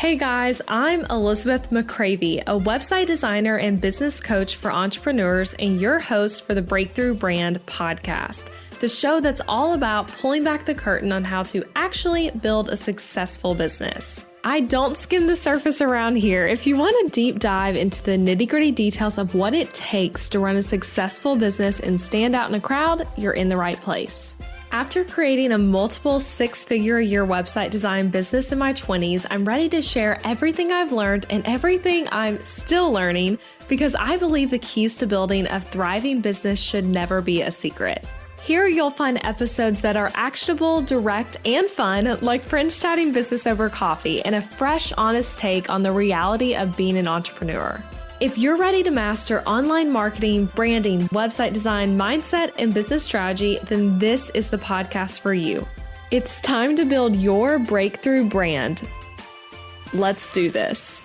Hey guys, I'm Elizabeth McCravey, a website designer and business coach for entrepreneurs and your host for the Breakthrough Brand podcast, the show that's all about pulling back the curtain on how to actually build a successful business. I don't skim the surface around here. If you want a deep dive into the nitty-gritty details of what it takes to run a successful business and stand out in a crowd, you're in the right place. After creating a multiple six-figure-a-year website design business in my 20s, I'm ready to share everything I've learned and everything I'm still learning because I believe the keys to building a thriving business should never be a secret. Here you'll find episodes that are actionable, direct, and fun, like friends chatting business over coffee and a fresh, honest take on the reality of being an entrepreneur. If you're ready to master online marketing, branding, website design, mindset, and business strategy, then this is the podcast for you. It's time to build your breakthrough brand. Let's do this.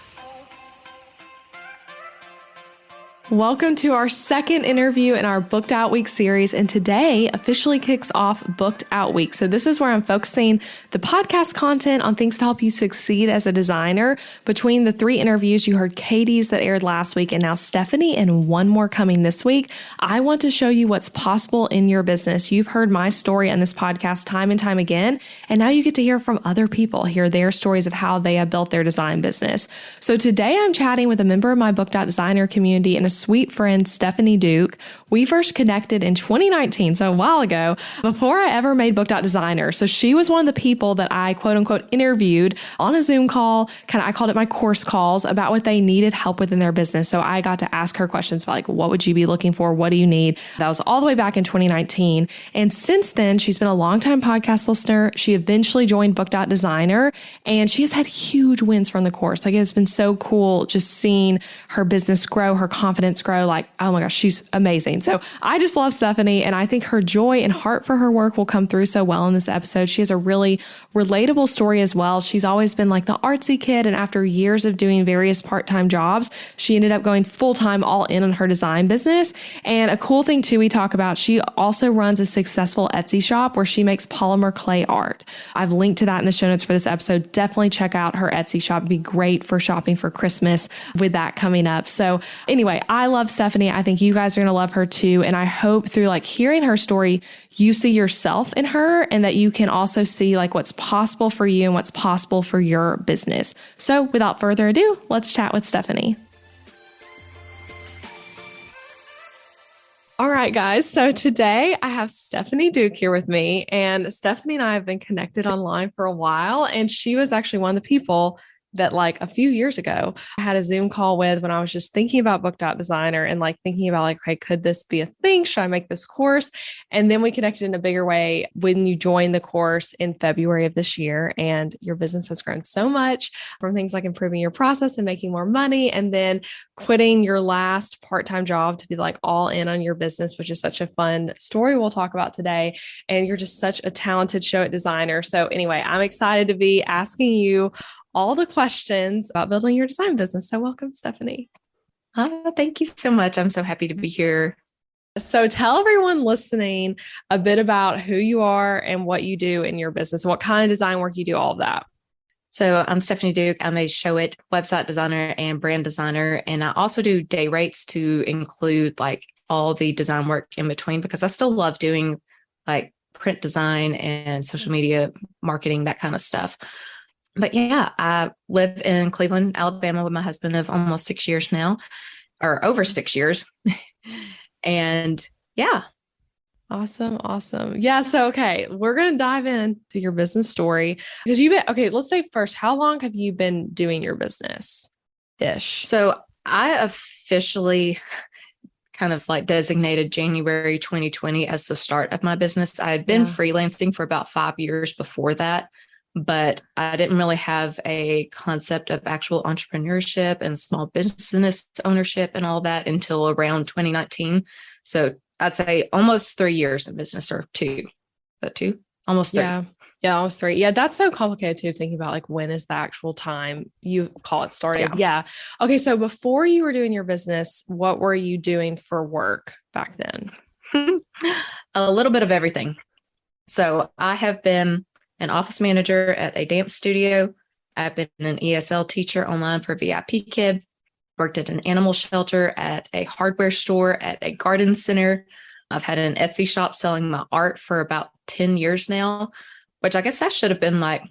Welcome to our second interview in our Booked Out Week series, and today officially kicks off Booked Out Week. So this is where I'm focusing the podcast content on things to help you succeed as a designer. Between the 3 interviews, you heard Katie's that aired last week and now Stephanie and one more coming this week. I want to show you what's possible in your business. You've heard my story on this podcast time and time again, and now you get to hear from other people, hear their stories of how they have built their design business. So today I'm chatting with a member of my Booked Out Designer community and a sweet friend, Stephanie Duke. We first connected in 2019, so a while ago, before I ever made Booked Out Designer. So she was one of the people that I quote unquote interviewed on a Zoom call. I called it my course calls about what they needed help with in their business. So I got to ask her questions about like, what would you be looking for? What do you need? That was all the way back in 2019. And since then, she's been a longtime podcast listener. She eventually joined Booked Out Designer and she has had huge wins from the course. Like it's been so cool just seeing her business grow, her confidence grow. Like, oh my gosh, she's amazing. So I just love Stephanie, and I think her joy and heart for her work will come through so well in this episode. She has a really relatable story as well. She's always been like the artsy kid, and after years of doing various part-time jobs, she ended up going full-time all in on her design business. And a cool thing too we talk about, she also runs a successful Etsy shop where she makes polymer clay art. I've linked to that in the show notes for this episode. Definitely check out her Etsy shop. It'd be great for shopping for Christmas with that coming up. So anyway, I love Stephanie. I think you guys are going to love her too. And I hope through like hearing her story, you see yourself in her and that you can also see like what's possible for you and what's possible for your business. So without further ado, let's chat with Stephanie. All right, guys. So today I have Stephanie Duke here with me, and Stephanie and I have been connected online for a while. And she was actually one of the people that like a few years ago, I had a Zoom call with when I was just thinking about Booked Out Designer and like thinking about like, hey, could this be a thing? Should I make this course? And then we connected in a bigger way when you joined the course in February of this year, and your business has grown so much from things like improving your process and making more money, and then quitting your last part-time job to be like all in on your business, which is such a fun story we'll talk about today. And you're just such a talented show-it designer. So anyway, I'm excited to be asking you all the questions about building your design business. So welcome, Stephanie. Thank you so much. I'm so happy to be here. So tell everyone listening a bit about who you are and what you do in your business, what kind of design work you do, all of that. So I'm Stephanie Duke. I'm a show-it website designer and brand designer. And I also do day rates to include like all the design work in between, because I still love doing like print design and social media marketing, that kind of stuff. But yeah, I live in Cleveland, Alabama with my husband of almost 6 years now, or over 6 years. And yeah. Awesome. Yeah. So, okay, we're going to dive into your business story because let's say first, how long have you been doing your business ish? So I officially kind of like designated January 2020 as the start of my business. I had been freelancing for about 5 years before that, but I didn't really have a concept of actual entrepreneurship and small business ownership and all that until around 2019. So I'd say almost 3 years in business, or almost 3. Yeah, almost 3. Yeah, that's so complicated too, thinking about like when is the actual time you call it started. Yeah. Okay, so before you were doing your business, what were you doing for work back then? A little bit of everything. So I have been an office manager at a dance studio. I've been an ESL teacher online for VIP Kid, worked at an animal shelter, at a hardware store, at a garden center. I've had an Etsy shop selling my art for about 10 years now, which I guess that should have been like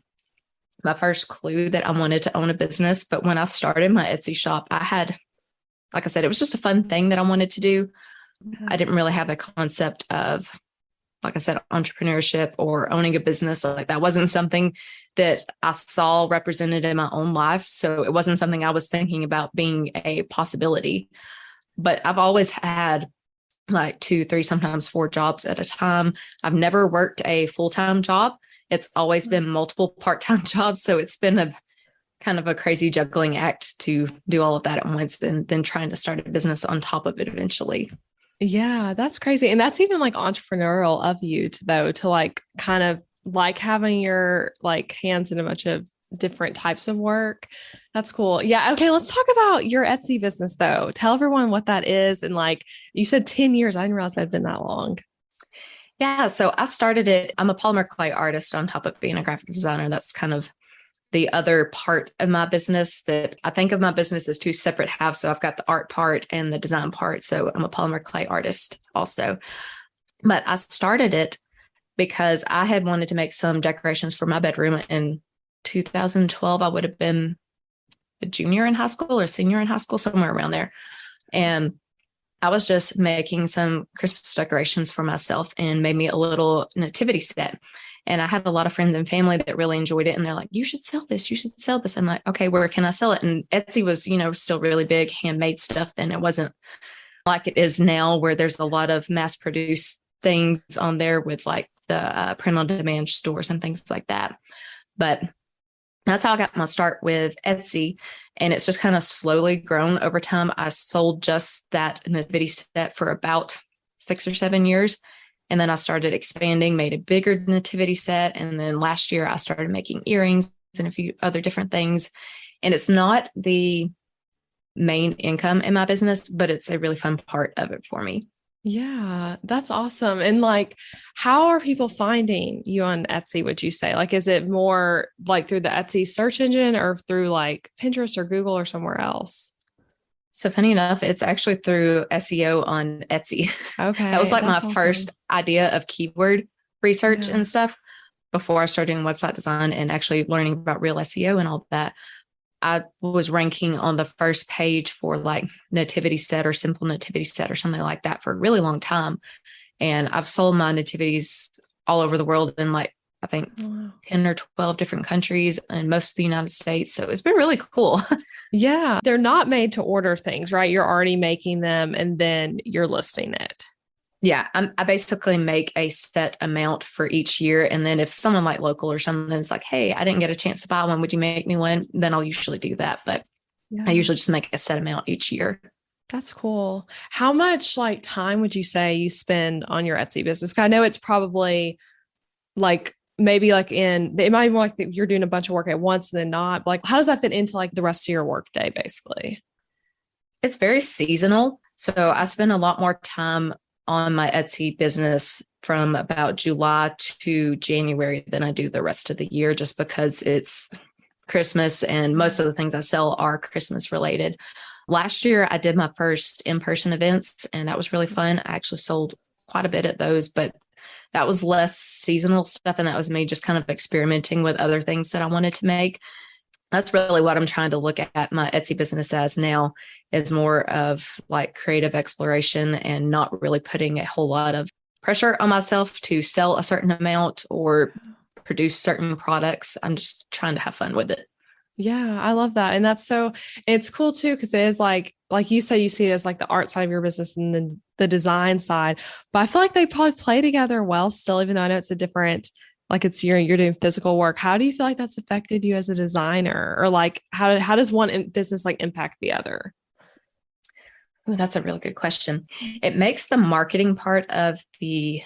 my first clue that I wanted to own a business. But when I started my Etsy shop, I had, like I said, it was just a fun thing that I wanted to do. I didn't really have a concept of, like I said, entrepreneurship or owning a business. Like that wasn't something that I saw represented in my own life. So it wasn't something I was thinking about being a possibility. But I've always had like 2, 3, sometimes 4 jobs at a time. I've never worked a full-time job. It's always been multiple part-time jobs. So it's been a kind of a crazy juggling act to do all of that at once and then trying to start a business on top of it eventually. Yeah, that's crazy. And that's even like entrepreneurial of you to though, to like kind of like having your like hands in a bunch of different types of work. That's cool. Yeah. Okay. Let's talk about your Etsy business though. Tell everyone what that is. And like you said, 10 years. I didn't realize it had been that long. Yeah. So I started it. I'm a polymer clay artist on top of being a graphic designer. That's kind of the other part of my business that I think of my business as 2 separate halves. So I've got the art part and the design part. So I'm a polymer clay artist also. But I started it because I had wanted to make some decorations for my bedroom. In 2012, I would have been a junior in high school or senior in high school, somewhere around there. And I was just making some Christmas decorations for myself and made me a little nativity set. And I had a lot of friends and family that really enjoyed it. And they're like, you should sell this. You should sell this. I'm like, okay, where can I sell it? And Etsy was, still really big handmade stuff then. It wasn't like it is now where there's a lot of mass produced things on there with like the print on demand stores and things like that. But that's how I got my start with Etsy. And it's just kind of slowly grown over time. I sold just that nativity set for about 6 or 7 years. And then I started expanding, made a bigger nativity set. And then last year I started making earrings and a few other different things. And it's not the main income in my business, but it's a really fun part of it for me. Yeah, that's awesome. And like, how are people finding you on Etsy, would you say? Like, is it more like through the Etsy search engine or through like Pinterest or Google or somewhere else? So funny enough, it's actually through SEO on Etsy. Okay. That was like my awesome. first idea of keyword research Yeah. and stuff before I started doing website design and actually learning about real SEO and all that. I was ranking on the first page for like nativity set or simple nativity set or something like that for a really long time. And I've sold my nativities all over the world in like, I think 10 or 12 different countries and most of the United States. So it's been really cool. Yeah. They're not made to order things, right? You're already making them and then you're listing it. Yeah, I basically make a set amount for each year. And then if someone like local or something is like, hey, I didn't get a chance to buy one, would you make me one? Then I'll usually do that. But I usually just make a set amount each year. That's cool. How much like time would you say you spend on your Etsy business? 'Cause I know it's probably like maybe like it might be like you're doing a bunch of work at once and then not. Like, how does that fit into like the rest of your work day, basically? It's very seasonal. So I spend a lot more time on my Etsy business from about July to January than I do the rest of the year, just because it's Christmas and most of the things I sell are Christmas related. Last year, I did my first in-person events and that was really fun. I actually sold quite a bit at those, but that was less seasonal stuff. And that was me just kind of experimenting with other things that I wanted to make. That's really what I'm trying to look at my Etsy business as now, is more of like creative exploration and not really putting a whole lot of pressure on myself to sell a certain amount or produce certain products. I'm just trying to have fun with it. Yeah, I love that. And it's cool too, because it is like you say, you see it as like the art side of your business and then the design side. But I feel like they probably play together well still, even though I know it's a different, like it's you're doing physical work. How do you feel like that's affected you as a designer? Or like how does one business like impact the other? That's a really good question. It makes the marketing part of the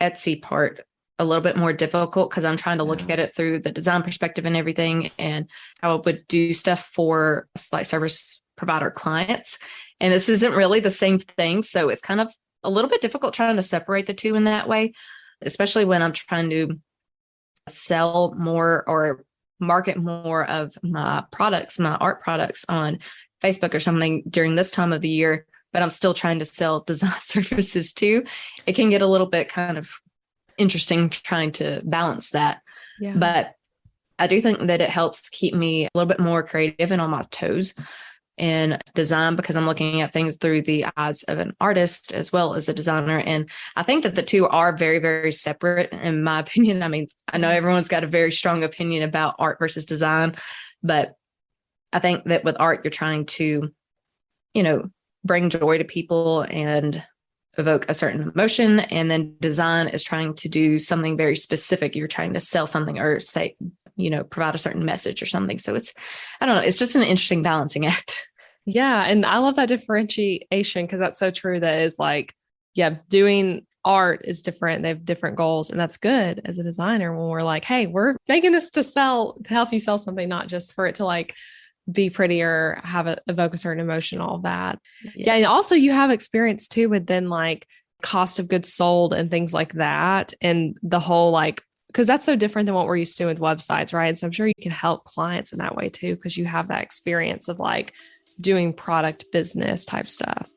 Etsy part a little bit more difficult because I'm trying to look at it through the design perspective and everything and how I would do stuff for like service provider clients. And this isn't really the same thing. So it's kind of a little bit difficult trying to separate the two in that way, especially when I'm trying to sell more or market more of my products, my art products on Facebook or something during this time of the year, but I'm still trying to sell design services too. It can get a little bit kind of interesting trying to balance that. Yeah. But I do think that it helps keep me a little bit more creative and on my toes in design, because I'm looking at things through the eyes of an artist as well as a designer. And I think that the two are very, very separate, in my opinion. I mean, I know everyone's got a very strong opinion about art versus design, but I think that with art, you're trying to, bring joy to people and evoke a certain emotion. And then design is trying to do something very specific. You're trying to sell something or say, provide a certain message or something. So I don't know, it's just an interesting balancing act. Yeah. And I love that differentiation, because that's so true. That is like, yeah, doing art is different. They have different goals. And that's good as a designer when we're like, hey, we're making this to help you sell something, not just for it to like be pretty or evoke a certain emotion, all of that. Yes. Yeah. And also you have experience too with then like cost of goods sold and things like that. And the whole like, because that's so different than what we're used to with websites, right? And so I'm sure you can help clients in that way too, because you have that experience of like doing product business type stuff.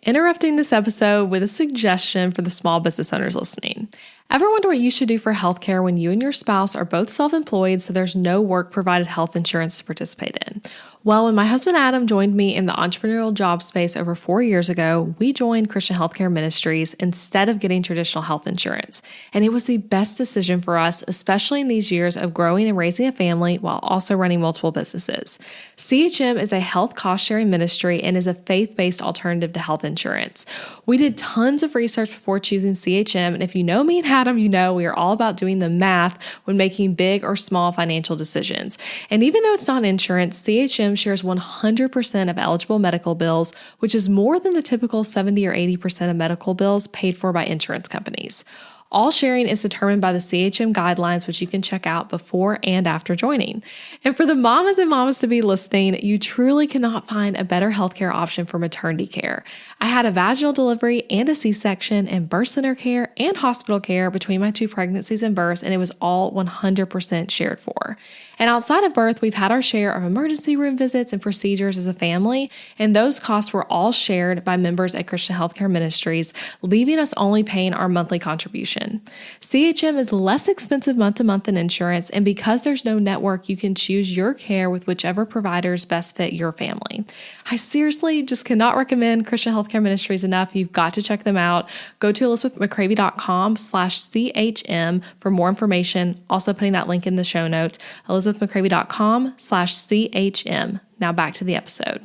Interrupting this episode with a suggestion for the small business owners listening. Ever wonder what you should do for healthcare when you and your spouse are both self-employed, so there's no work-provided health insurance to participate in? Well, when my husband Adam joined me in the entrepreneurial job space over 4 years ago, we joined Christian Healthcare Ministries instead of getting traditional health insurance. And it was the best decision for us, especially in these years of growing and raising a family while also running multiple businesses. CHM is a health cost-sharing ministry and is a faith-based alternative to health insurance. We did tons of research before choosing CHM, and if you know me and Adam, you know we are all about doing the math when making big or small financial decisions. And even though it's not insurance, CHM shares 100% of eligible medical bills, which is more than the typical 70 or 80% of medical bills paid for by insurance companies. All sharing is determined by the CHM guidelines, which you can check out before and after joining. And for the mamas and mamas to be listening, you truly cannot find a better healthcare option for maternity care. I had a vaginal delivery and a C-section and birth center care and hospital care between my 2 pregnancies and births, and it was all 100% shared for. And outside of birth, we've had our share of emergency room visits and procedures as a family, and those costs were all shared by members at Christian Healthcare Ministries, leaving us only paying our monthly contribution. CHM is less expensive month to month than insurance, and because there's no network, you can choose your care with whichever providers best fit your family. I seriously just cannot recommend Christian Healthcare Ministries enough. You've got to check them out. Go to elizabethmccravey.com/CHM for more information. Also putting that link in the show notes, elizabethmccravey.com/CHM. Now back to the episode.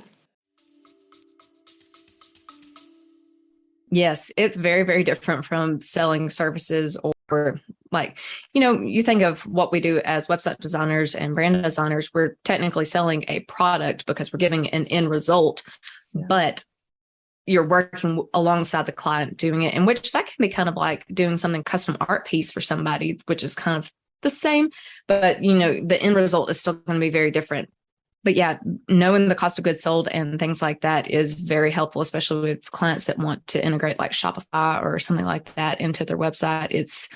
Yes, it's very, very different from selling services or like, you think of what we do as website designers and brand designers. We're technically selling a product because we're giving an end result, but you're working alongside the client doing it, in which that can be kind of like doing something custom art piece for somebody, which is kind of the same, but the end result is still going to be very different. But yeah, knowing the cost of goods sold and things like that is very helpful, especially with clients that want to integrate like Shopify or something like that into their website. It's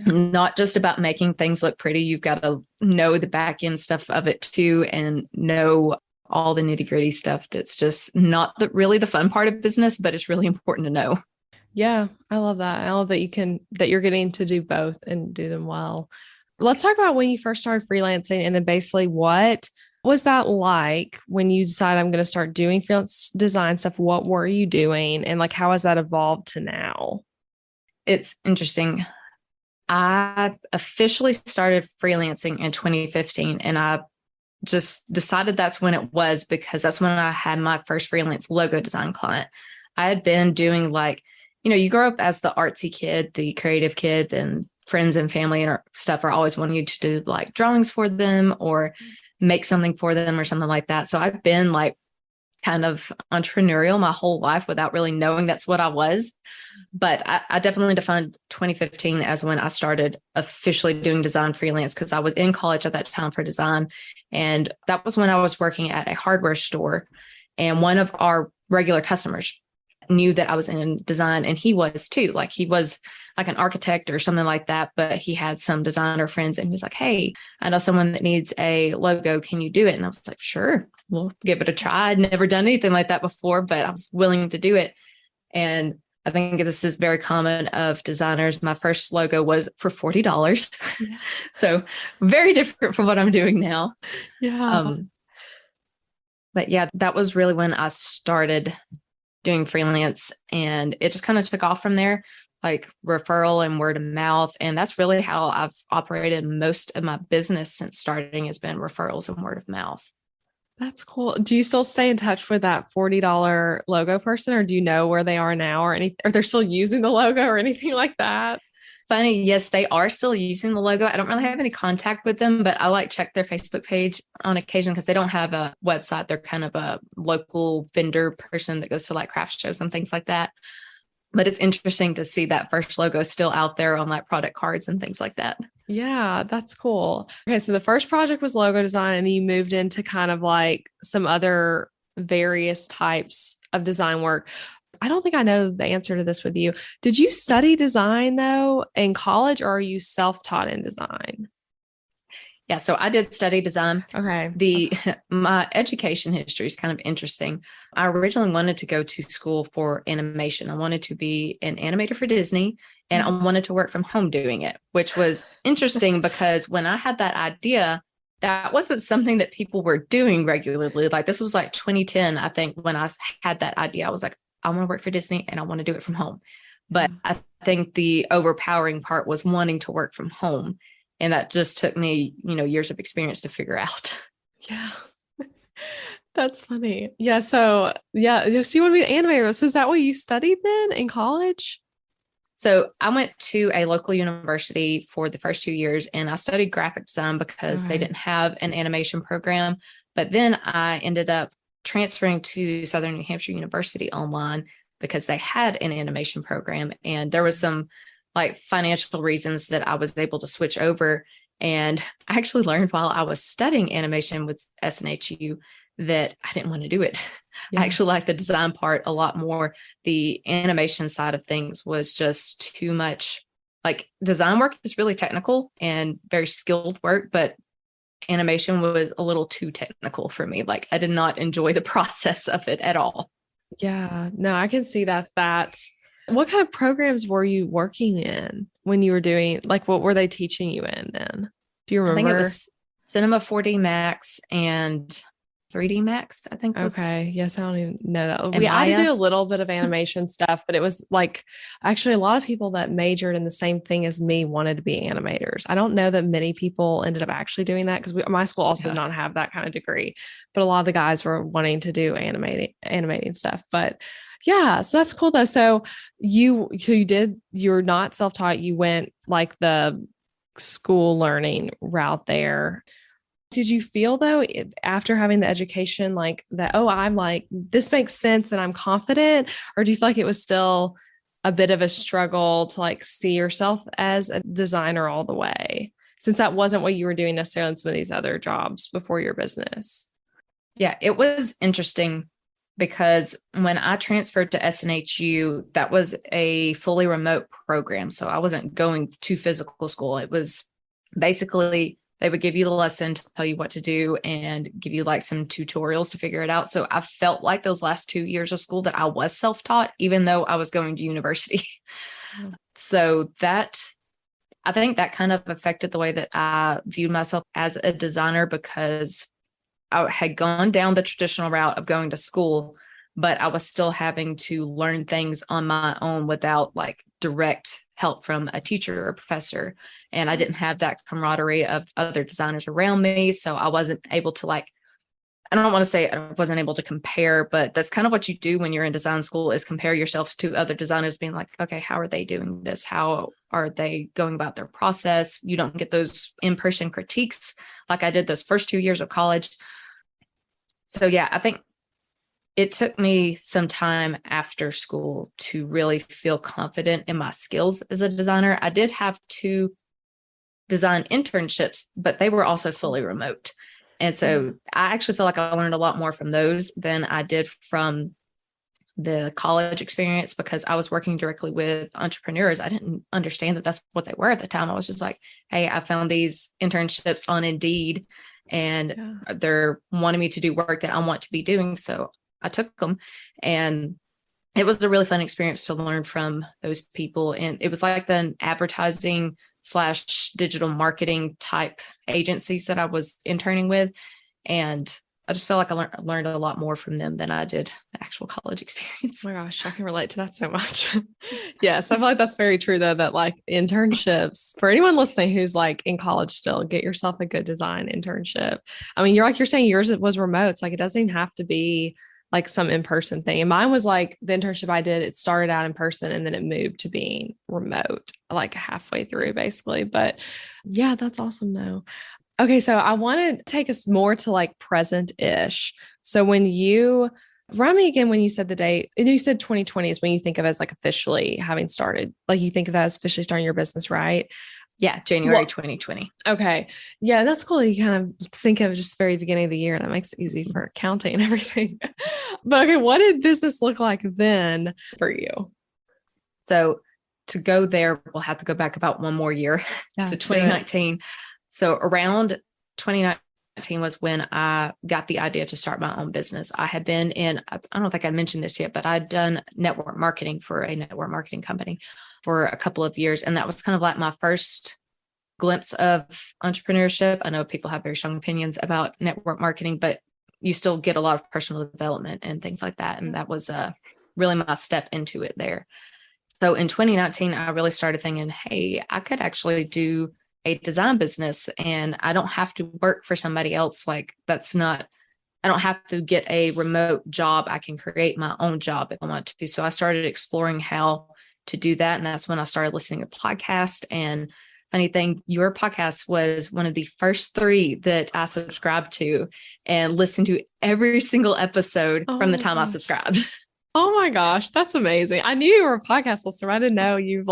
not just about making things look pretty. You've got to know the back end stuff of it too, and know all the nitty gritty stuff. That's just not really the fun part of business, but it's really important to know. Yeah, I love that. I love that you're getting to do both and do them well. Let's talk about when you first started freelancing, and then basically what was that like when you decided I'm going to start doing freelance design stuff? What were you doing, and like how has that evolved to now? It's interesting. I officially started freelancing in 2015, and I just decided that's when it was, because that's when I had my first freelance logo design client. I had been doing like, you grow up as the artsy kid, the creative kid, and friends and family and stuff are always wanting you to do like drawings for them or make something for them or something like that. So I've been like kind of entrepreneurial my whole life without really knowing that's what I was. But I definitely defined 2015 as when I started officially doing design freelance, because I was in college at that time for design. And that was when I was working at a hardware store, and one of our regular customers knew that I was in design, and he was too. Like he was like an architect or something like that, but he had some designer friends, and he was like, "Hey, I know someone that needs a logo. Can you do it?" And I was like, "Sure, we'll give it a try." I'd never done anything like that before, but I was willing to do it. And I think this is very common of designers. My first logo was for $40. Yeah. So very different from what I'm doing now. Yeah. But yeah, that was really when I started doing freelance, and it just kind of took off from there, like referral and word of mouth. And that's really how I've operated most of my business since starting, has been referrals and word of mouth. That's cool. Do you still stay in touch with that $40 logo person, or do you know where they are now, or anything, or they're still using the logo or anything like that? Funny, yes, they are still using the logo. I don't really have any contact with them, but I like check their Facebook page on occasion because they don't have a website. They're kind of a local vendor person that goes to like craft shows and things like that. But it's interesting to see that first logo still out there on like product cards and things like that. Yeah, that's cool. Okay, so the first project was logo design, and then you moved into kind of like some other various types of design work. I don't think I know the answer to this with you. Did you study design though in college, or are you self-taught in design? Yeah, so I did study design. Okay. My education history is kind of interesting. I originally wanted to go to school for animation. I wanted to be an animator for Disney, and I wanted to work from home doing it, which was interesting because when I had that idea, that wasn't something that people were doing regularly. Like this was like 2010, I think, when I had that idea. I was like, I want to work for Disney and I want to do it from home. But I think the overpowering part was wanting to work from home. And that just took me, years of experience to figure out. Yeah. That's funny. Yeah. So yeah. So you want to be an animator. So is that what you studied then in college? So I went to a local university for the first 2 years, and I studied graphic design because they didn't have an animation program. But then I ended up transferring to Southern New Hampshire University online because they had an animation program. And there was some like financial reasons that I was able to switch over. And I actually learned while I was studying animation with SNHU that I didn't want to do it. Yeah. I actually like the design part a lot more. The animation side of things was just too much. Like design work is really technical and very skilled work, but animation was a little too technical for me. Like I did not enjoy the process of it at all. Yeah. No, I can see that. What kind of programs were you working in when you were doing, like, what were they teaching you in then? Do you remember? I think it was Cinema 4D Max and 3D Max, I think. Okay. Yes. I don't even know that. And I did Maya. do a little bit of animation stuff, but it was like actually a lot of people that majored in the same thing as me wanted to be animators. I don't know that many people ended up actually doing that because my school also did not have that kind of degree, but a lot of the guys were wanting to do animating stuff. But yeah, so that's cool though. So you're not self-taught. You went like the school learning route there. Did you feel though, after having the education, like that, oh, I'm like, this makes sense and I'm confident? Or do you feel like it was still a bit of a struggle to like see yourself as a designer all the way, since that wasn't what you were doing necessarily in some of these other jobs before your business? Yeah, it was interesting because when I transferred to SNHU, that was a fully remote program. So I wasn't going to physical school. It was basically they would give you the lesson to tell you what to do and give you like some tutorials to figure it out. So I felt like those last 2 years of school that I was self-taught, even though I was going to university. So I think that kind of affected the way that I viewed myself as a designer, because I had gone down the traditional route of going to school, but I was still having to learn things on my own without like direct help from a teacher or a professor. And I didn't have that camaraderie of other designers around me. So I wasn't able to I don't want to say I wasn't able to compare, but that's kind of what you do when you're in design school, is compare yourselves to other designers, being like, okay, how are they doing this? How are they going about their process? You don't get those in-person critiques like I did those first 2 years of college. So yeah, I think it took me some time after school to really feel confident in my skills as a designer. I did have 2 design internships, but they were also fully remote. And so I actually feel like I learned a lot more from those than I did from the college experience because I was working directly with entrepreneurs. I didn't understand that that's what they were at the time. I was just like, hey, I found these internships on Indeed and they're wanting me to do work that I want to be doing. So I took them, and it was a really fun experience to learn from those people. And it was like the advertising / digital marketing type agencies that I was interning with. And I just felt like I learned a lot more from them than I did the actual college experience. Oh my gosh, I can relate to that so much. Yes, I feel like that's very true though, that like internships, for anyone listening who's like in college still, get yourself a good design internship. I mean, you're saying yours was remote. It's like, it doesn't even have to be like some in-person thing. And mine was like the internship I did, it started out in person and then it moved to being remote, like halfway through basically. But yeah, that's awesome though. Okay, so I want to take us more to like present-ish. So when you remind me again, when you said the date, and you said 2020 is when you think of it as like officially having started, like you think of that as officially starting your business, right? Yeah, January 2020. Okay. Yeah, that's cool. You kind of think of just very beginning of the year. That makes it easy for counting and everything. But okay, what did business look like then for you? So to go there, we'll have to go back about one more year to 2019. So around 2019 was when I got the idea to start my own business. I had been I don't think I mentioned this yet, but I'd done network marketing for a network marketing company for a couple of years. And that was kind of like my first glimpse of entrepreneurship. I know people have very strong opinions about network marketing, but you still get a lot of personal development and things like that. And that was really my step into it there. So in 2019, I really started thinking, hey, I could actually do a design business and I don't have to work for somebody else. Like I don't have to get a remote job. I can create my own job if I want to. So I started exploring how to do that. And that's when I started listening to podcasts. And funny thing, your podcast was one of the first 3 that I subscribed to and listened to every single episode from the time I subscribed. Oh my gosh, that's amazing. I knew you were a podcast listener. I didn't know you've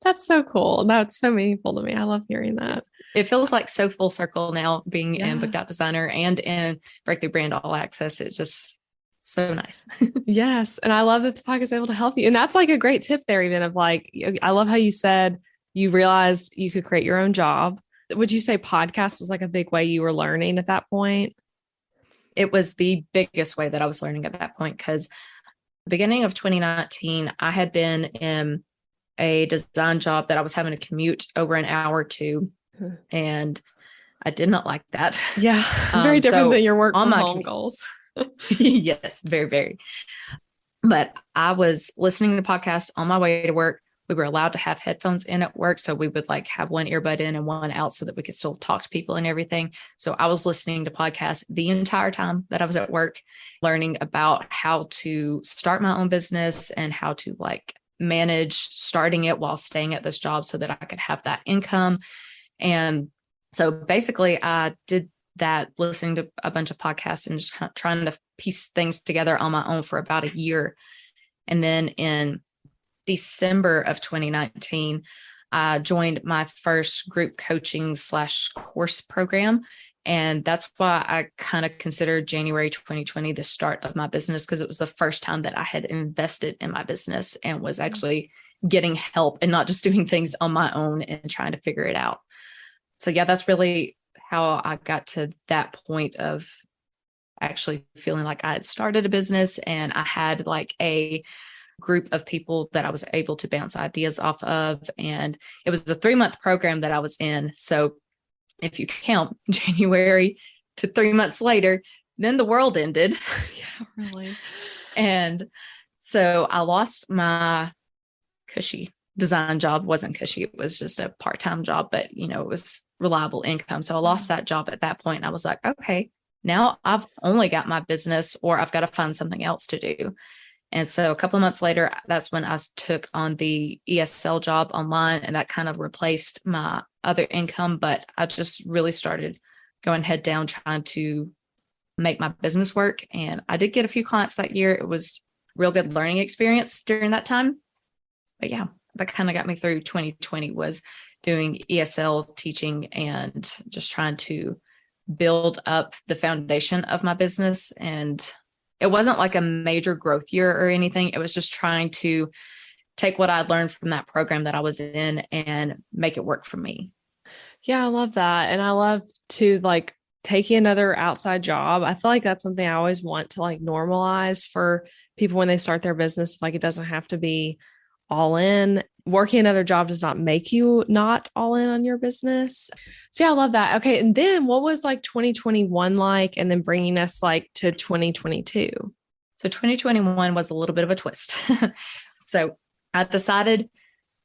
that's so cool. That's so meaningful to me. I love hearing that. It feels like so full circle now being in Booked Out Designer and in Breakthrough Brand All Access. It's just so nice. Yes. And I love that the podcast is able to help you. And that's like a great tip there, even of like, I love how you said you realized you could create your own job. Would you say podcast was like a big way you were learning at that point? It was the biggest way that I was learning at that point because beginning of 2019, I had been in a design job that I was having to commute over an hour to, and I did not like that. Yeah, very different than your work from home goals. Yes, very, very. But I was listening to podcasts on my way to work. We were allowed to have headphones in at work. So we would have one earbud in and one out so that we could still talk to people and everything. So I was listening to podcasts the entire time that I was at work, learning about how to start my own business and how to manage starting it while staying at this job so that I could have that income. And so basically I did that, listening to a bunch of podcasts and just trying to piece things together on my own for about a year. And then in December of 2019, I joined my first group coaching / course program. And that's why I kind of consider January 2020 the start of my business, because it was the first time that I had invested in my business and was actually getting help and not just doing things on my own and trying to figure it out. So yeah, that's really how I got to that point of actually feeling like I had started a business and I had a group of people that I was able to bounce ideas off of. And it was a 3-month program that I was in. So if you count January to 3 months later, then the world ended. Yeah, really. And so I lost my cushy design job. It wasn't cushy. It was just a part-time job, but it was reliable income. So I lost that job at that point. And I was like, okay, now I've only got my business, or I've got to find something else to do. And so a couple of months later, that's when I took on the ESL job online, and that kind of replaced my other income. But I just really started going head down, trying to make my business work. And I did get a few clients that year. It was a real good learning experience during that time. But yeah, that kind of got me through 2020, was doing ESL teaching and just trying to build up the foundation of my business. And it wasn't like a major growth year or anything. It was just trying to take what I'd learned from that program that I was in and make it work for me. Yeah, I love that. And I love to like taking another outside job. I feel like that's something I always want to like normalize for people when they start their business. Like it doesn't have to be all in. Working another job does not make you not all in on your business. So yeah, I love that. Okay. And then what was like 2021 like, and then bringing us like to 2022? So 2021 was a little bit of a twist. So I decided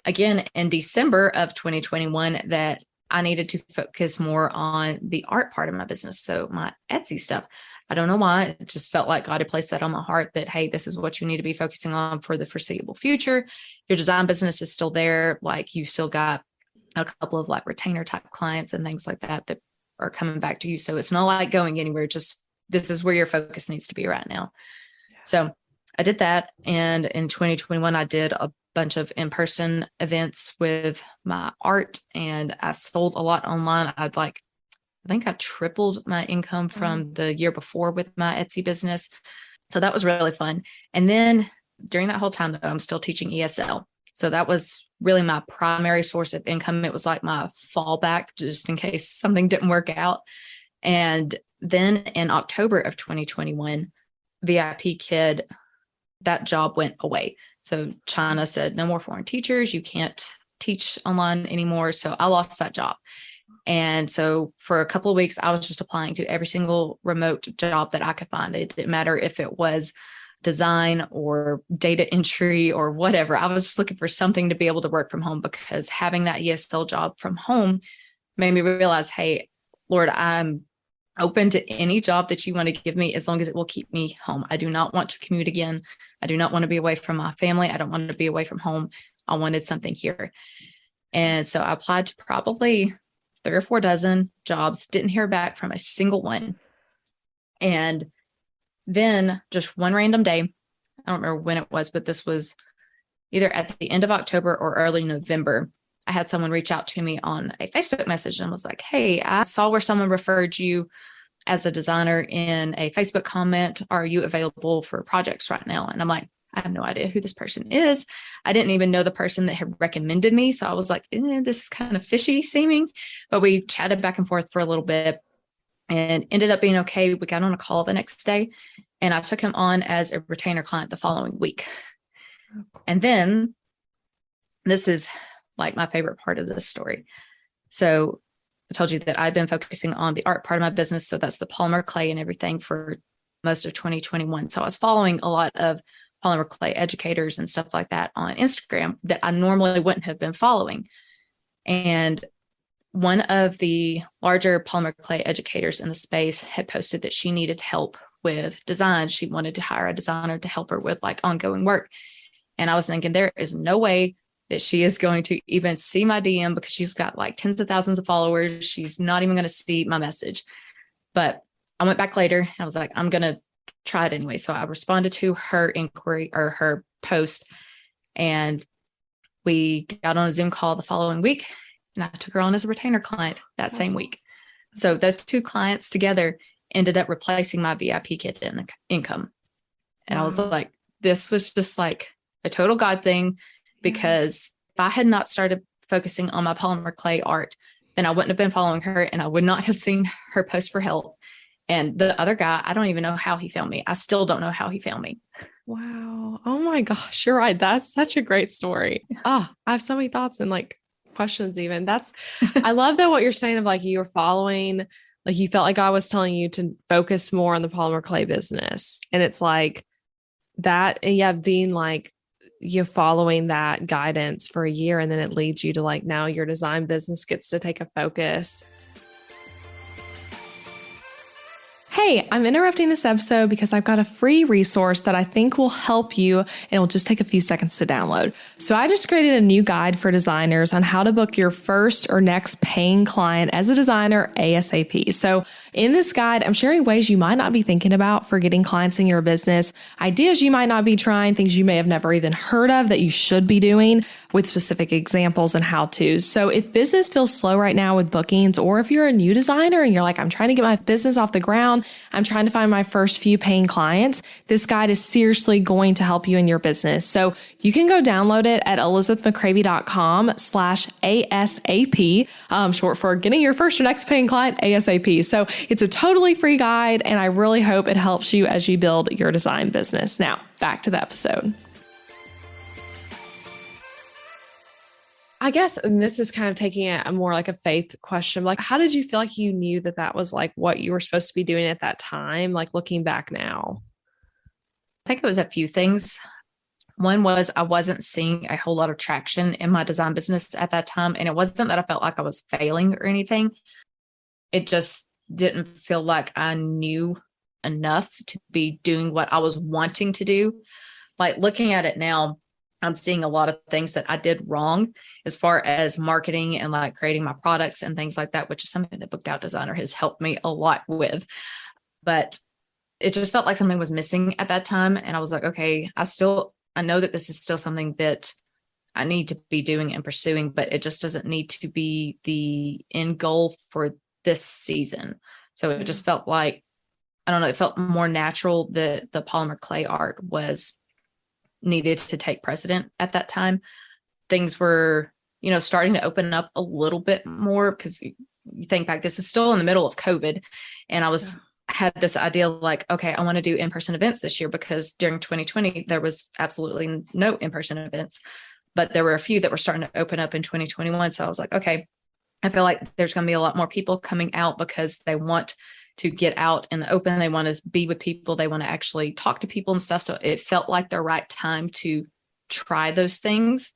again in December of 2021 that I needed to focus more on the art part of my business. So my Etsy stuff. I don't know why. It just felt like God had placed that on my heart that, hey, this is what you need to be focusing on for the foreseeable future. Your design business is still there. Like you still got a couple of like retainer type clients and things like that that are coming back to you. So it's not like going anywhere. Just this is where your focus needs to be right now. Yeah. So I did that. And in 2021, I did a bunch of in-person events with my art and I sold a lot online. I think I tripled my income from the year before with my Etsy business. So that was really fun. And then during that whole time, though, I'm still teaching ESL. So that was really my primary source of income. It was like my fallback just in case something didn't work out. And then in October of 2021, VIP Kid, that job went away. So China said, no more foreign teachers. You can't teach online anymore. So I lost that job. And so for a couple of weeks, I was just applying to every single remote job that I could find. It didn't matter if it was design or data entry or whatever. I was just looking for something to be able to work from home because having that ESL job from home made me realize, hey, Lord, I'm open to any job that you want to give me as long as it will keep me home. I do not want to commute again. I do not want to be away from my family. I don't want to be away from home. I wanted something here. And so I applied to probably 3 or 4 dozen jobs, didn't hear back from a single one. And then just one random day, I don't remember when it was, but this was either at the end of October or early November. I had someone reach out to me on a Facebook message and was like, hey, I saw where someone referred you as a designer in a Facebook comment. Are you available for projects right now? And I'm like, I have no idea who this person is. I didn't even know the person that had recommended me. So I was like, this is kind of fishy seeming, but we chatted back and forth for a little bit and ended up being okay. We got on a call the next day and I took him on as a retainer client the following week. Oh, cool. And then this is like my favorite part of this story. So I told you that I've been focusing on the art part of my business. So that's the polymer clay and everything for most of 2021. So I was following a lot of polymer clay educators and stuff like that on Instagram that I normally wouldn't have been following. And one of the larger polymer clay educators in the space had posted that she needed help with design. She wanted to hire a designer to help her with like ongoing work. And I was thinking, there is no way that she is going to even see my DM because she's got like tens of thousands of followers. She's not even going to see my message. But I went back later and I was like, I'm going to try it anyway. So I responded to her inquiry or her post and we got on a Zoom call the following week and I took her on as a retainer client that same week. So those 2 clients together ended up replacing my VIP Kid income. And I was like, this was just like a total God thing. Because if I had not started focusing on my polymer clay art, then I wouldn't have been following her and I would not have seen her post for help. And the other guy, I don't even know how he found me. I still don't know how he found me. Wow. Oh my gosh. You're right. That's such a great story. Oh, I have so many thoughts and like questions even. I love that what you're saying of like you were following, like you felt like God was telling you to focus more on the polymer clay business. And it's like that. And yeah, being like, you're following that guidance for a year and then it leads you to like now your design business gets to take a focus. Hey, I'm interrupting this episode because I've got a free resource that I think will help you and it'll just take a few seconds to download. So I just created a new guide for designers on how to book your first or next paying client as a designer ASAP. So in this guide, I'm sharing ways you might not be thinking about for getting clients in your business, ideas you might not be trying, things you may have never even heard of that you should be doing, with specific examples and how-tos. So if business feels slow right now with bookings, or if you're a new designer and you're like, I'm trying to get my business off the ground, I'm trying to find my first few paying clients, this guide is seriously going to help you in your business. So you can go download it at elizabethmccravy.com/ASAP, short for getting your first or next paying client ASAP. So it's a totally free guide, and I really hope it helps you as you build your design business. Now, back to the episode. I guess, and this is kind of taking it a more like a faith question, like, how did you feel like you knew that that was like what you were supposed to be doing at that time? Like looking back now. I think it was a few things. One was I wasn't seeing a whole lot of traction in my design business at that time. And it wasn't that I felt like I was failing or anything. It just didn't feel like I knew enough to be doing what I was wanting to do. Like looking at it now, I'm seeing a lot of things that I did wrong as far as marketing and like creating my products and things like that, which is something that Booked Out Designer has helped me a lot with. But it just felt like something was missing at that time. And I was like, okay, I know that this is still something that I need to be doing and pursuing, but it just doesn't need to be the end goal for this season. So it just felt like, I don't know, it felt more natural that the polymer clay art was needed to take precedent at that time. Things were, starting to open up a little bit more, because you think back, this is still in the middle of COVID. And I had this idea like, okay, I want to do in-person events this year, because during 2020, there was absolutely no in-person events, but there were a few that were starting to open up in 2021. So I was like, okay, I feel like there's going to be a lot more people coming out because they want to get out in the open. They want to be with people. They want to actually talk to people and stuff. So it felt like the right time to try those things.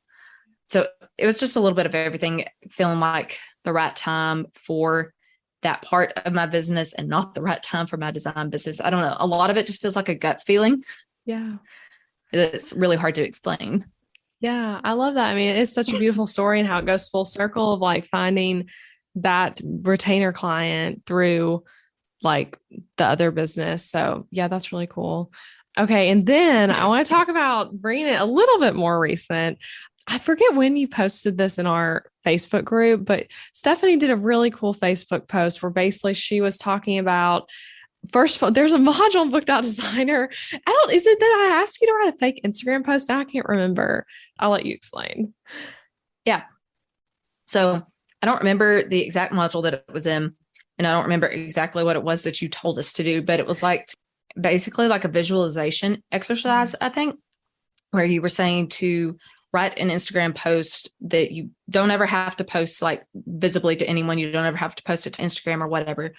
So it was just a little bit of everything, feeling like the right time for that part of my business and not the right time for my design business. I don't know. A lot of it just feels like a gut feeling. Yeah. It's really hard to explain. Yeah, I love that. I mean, it's such a beautiful story, and how it goes full circle of like finding that retainer client through like the other business. So yeah, that's really cool. Okay. And then I want to talk about bringing it a little bit more recent. I forget when you posted this in our Facebook group, but Stephanie did a really cool Facebook post where basically she was talking about, first of all, there's a module in Booked Out Designer. Is it that I asked you to write a fake Instagram post? Now I can't remember. I'll let you explain. Yeah. So I don't remember the exact module that it was in, and I don't remember exactly what it was that you told us to do, but it was like basically like a visualization exercise, I think, where you were saying to write an Instagram post that you don't ever have to post like visibly to anyone. You don't ever have to post it to Instagram or whatever,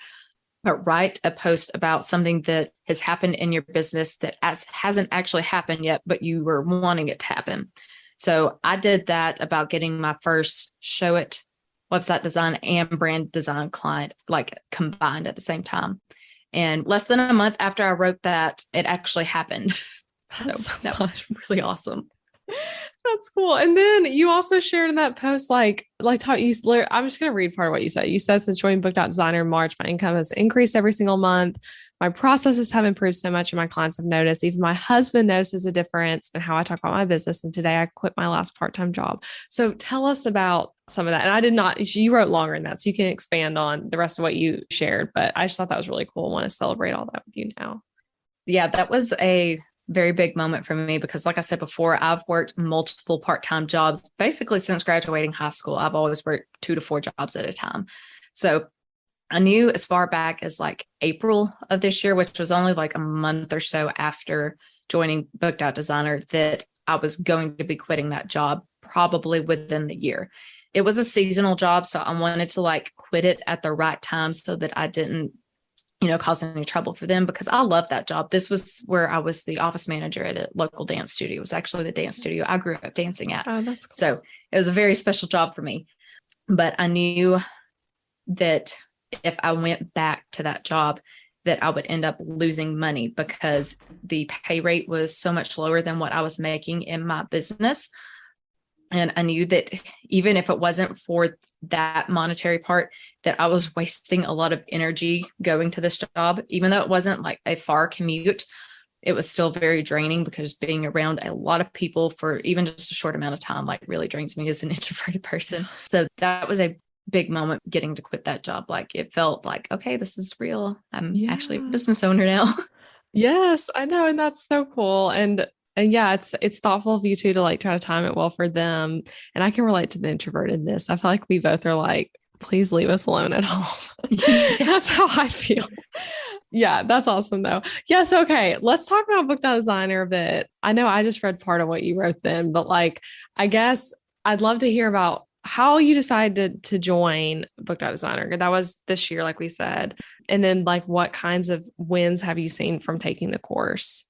but write a post about something that has happened in your business that hasn't actually happened yet, but you were wanting it to happen. So I did that about getting my first Show It website design and brand design client, like combined at the same time. And less than a month after I wrote that, it actually happened. So that was really awesome. That's cool. And then you also shared in that post, I'm just going to read part of what you said. You said, since joining Booked Out Designer in March, my income has increased every single month. My processes have improved so much, and my clients have noticed. Even my husband notices a difference in how I talk about my business. And today I quit my last part-time job. So tell us about some of that. And you wrote longer than that, so you can expand on the rest of what you shared, but I just thought that was really cool. I want to celebrate all that with you now. Yeah, that was a very big moment for me, because like I said before, I've worked multiple part-time jobs basically since graduating high school. I've always worked 2 to 4 jobs at a time. So I knew as far back as like April of this year, which was only like a month or so after joining Booked Out Designer, that I was going to be quitting that job probably within the year. It was a seasonal job, so I wanted to like quit it at the right time so that I didn't, cause any trouble for them, because I love that job. This was where I was the office manager at a local dance studio. It was actually the dance studio I grew up dancing at. Oh, that's cool. So it was a very special job for me. But I knew that if I went back to that job, that I would end up losing money, because the pay rate was so much lower than what I was making in my business. And I knew that even if it wasn't for that monetary part, that I was wasting a lot of energy going to this job, even though it wasn't like a far commute. It was still very draining because being around a lot of people for even just a short amount of time, like really drains me as an introverted person. So that was a big moment getting to quit that job. Like it felt like, okay, this is real. I'm actually a business owner now. Yes, I know. And that's so cool. And yeah, it's thoughtful of you too to like try to time it well for them. And I can relate to the introvertedness. I feel like we both are like, please leave us alone at home. That's how I feel. Yeah, that's awesome though. Yes, okay. Let's talk about Book Designer a bit. I know I just read part of what you wrote then, but like I guess I'd love to hear about how you decided to join Book Designer. That was this year, like we said. And then like what kinds of wins have you seen from taking the course?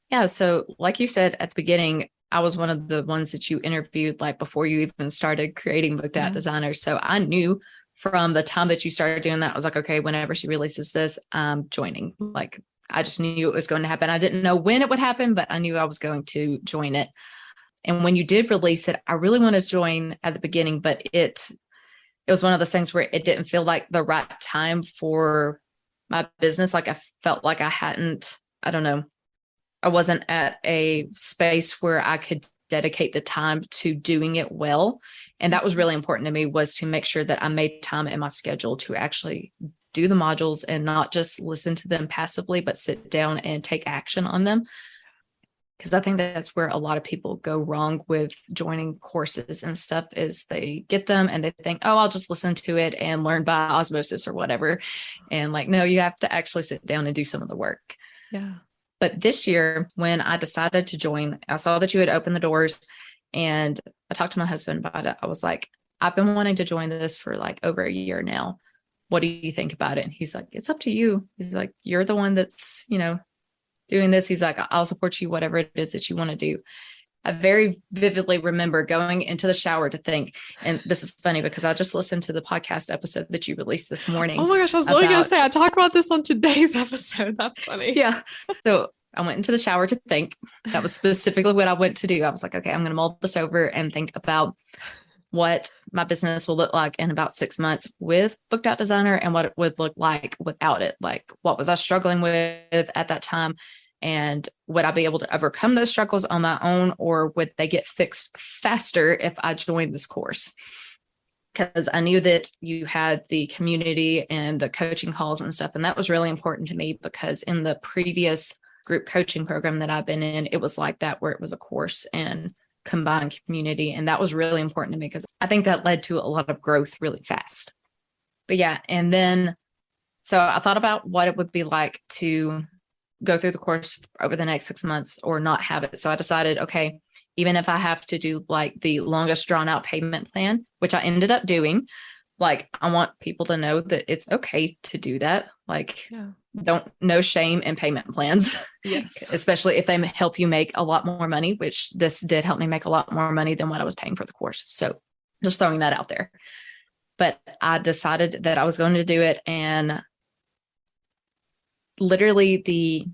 Yeah. So like you said at the beginning, I was one of the ones that you interviewed like before you even started creating Book Designer. So I knew from the time that you started doing that, I was like, okay, whenever she releases this, I'm joining. Like I just knew it was going to happen. I didn't know when it would happen, but I knew I was going to join it. And when you did release it, I really wanted to join at the beginning, but it was one of those things where it didn't feel like the right time for my business. Like I felt like I don't know, I wasn't at a space where I could dedicate the time to doing it well. And that was really important to me, was to make sure that I made time in my schedule to actually do the modules and not just listen to them passively, but sit down and take action on them. Because I think that's where a lot of people go wrong with joining courses and stuff, is they get them and they think, oh, I'll just listen to it and learn by osmosis or whatever. And like, no, you have to actually sit down and do some of the work. Yeah. But this year, when I decided to join, I saw that you had opened the doors and I talked to my husband about it. I was like, I've been wanting to join this for like over a year now. What do you think about it? And he's like, it's up to you. He's like, you're the one that's, doing this. He's like, I'll support you, whatever it is that you want to do. I very vividly remember going into the shower to think, and this is funny because I just listened to the podcast episode that you released this morning. Oh my gosh, I was really going to say, I talk about this on today's episode. That's funny. Yeah. So I went into the shower to think. That was specifically what I went to do. I was like, okay, I'm going to mull this over and think about what my business will look like in about 6 months with Book Designer and what it would look like without it. Like, what was I struggling with at that time? And would I be able to overcome those struggles on my own, or would they get fixed faster if I joined this course? Because I knew that you had the community and the coaching calls and stuff. And that was really important to me, because in the previous group coaching program that I've been in, it was like that, where it was a course and combined community. And that was really important to me, because I think that led to a lot of growth really fast. But yeah, and then, so I thought about what it would be like to go through the course over the next 6 months or not have it. So I decided, okay, even if I have to do like the longest drawn out payment plan, which I ended up doing, like, I want people to know that it's okay to do that. Like, no shame in payment plans. Yes. Especially if they help you make a lot more money, which this did help me make a lot more money than what I was paying for the course. So just throwing that out there. But I decided that I was going to do it. And literally the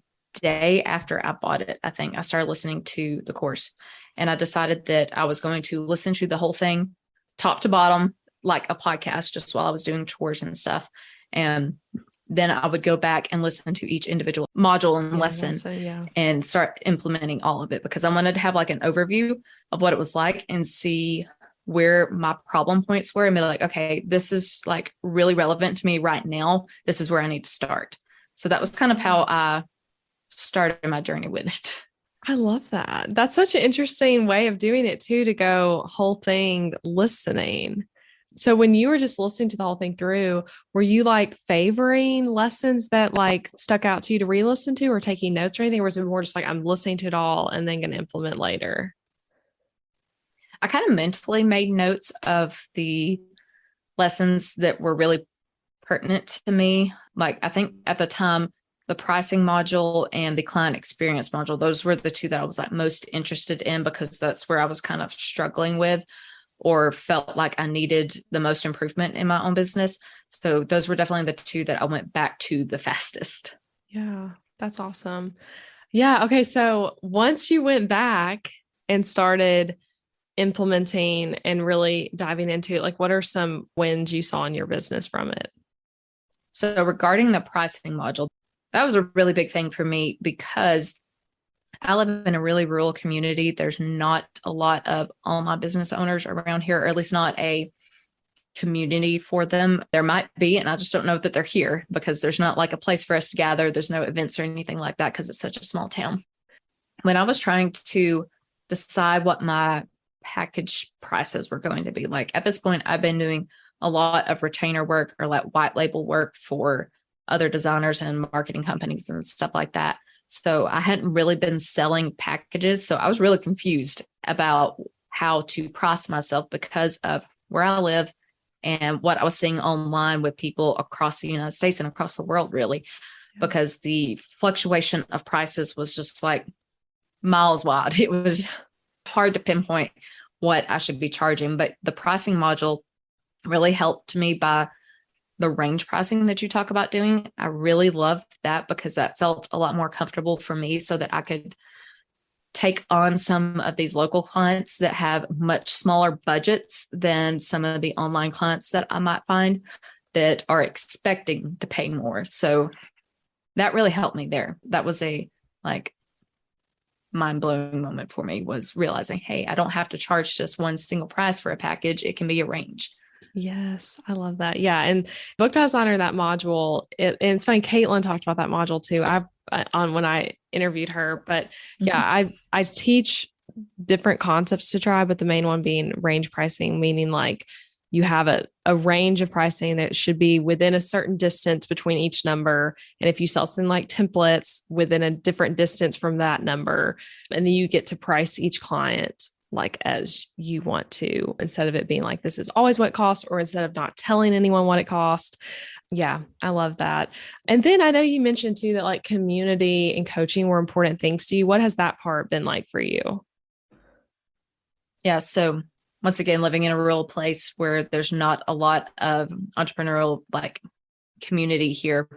day after I bought it, I think I started listening to the course, and I decided that I was going to listen to the whole thing, top to bottom, like a podcast, just while I was doing chores and stuff. And then I would go back and listen to each individual module and lesson and start implementing all of it, because I wanted to have like an overview of what it was like and see where my problem points were and be like, okay, this is like really relevant to me right now. This is where I need to start. So that was kind of how I started my journey with it. I love that. That's such an interesting way of doing it too, to go whole thing listening. So when you were just listening to the whole thing through, were you like favoring lessons that like stuck out to you to re-listen to, or taking notes or anything? Or was it more just like, I'm listening to it all and then going to implement later? I kind of mentally made notes of the lessons that were really pertinent to me. Like, I think at the time, the pricing module and the client experience module, those were the two that I was like most interested in, because that's where I was kind of struggling with, or felt like I needed the most improvement in my own business. So those were definitely the two that I went back to the fastest. Yeah, that's awesome. Yeah. Okay. So once you went back and started implementing and really diving into it? Like, what are some wins you saw in your business from it? So regarding the pricing module, that was a really big thing for me because I live in a really rural community. There's not a lot of online business owners around here, or at least not a community for them. There might be, and I just don't know that they're here because there's not like a place for us to gather. There's no events or anything like that because it's such a small town. When I was trying to decide what my package prices were going to be, like at this point, I've been doing a lot of retainer work or like white label work for other designers and marketing companies and stuff like that. So I hadn't really been selling packages. So I was really confused about how to price myself because of where I live and what I was seeing online with people across the United States and across the world, really, because the fluctuation of prices was just like miles wide. It was hard to pinpoint what I should be charging, but the pricing module really helped me by the range pricing that you talk about doing. I really loved that because that felt a lot more comfortable for me so that I could take on some of these local clients that have much smaller budgets than some of the online clients that I might find that are expecting to pay more. So that really helped me there. That was a like mind-blowing moment for me, was realizing, hey, I don't have to charge just one single price for a package. It can be a range. Yes, I love that. Yeah. And book designer, that module, and it's funny, Caitlin talked about that module too. On when I interviewed her, but yeah, I teach different concepts to try, but the main one being range pricing, meaning like you have a range of pricing that should be within a certain distance between each number. And if you sell something like templates within a different distance from that number, and then you get to price each client like as you want to, instead of it being like, this is always what it costs, or instead of not telling anyone what it cost. Yeah, I love that. And then I know you mentioned too that like community and coaching were important things to you. What has that part been like for you? Yeah. So once again, living in a rural place where there's not a lot of entrepreneurial like community here,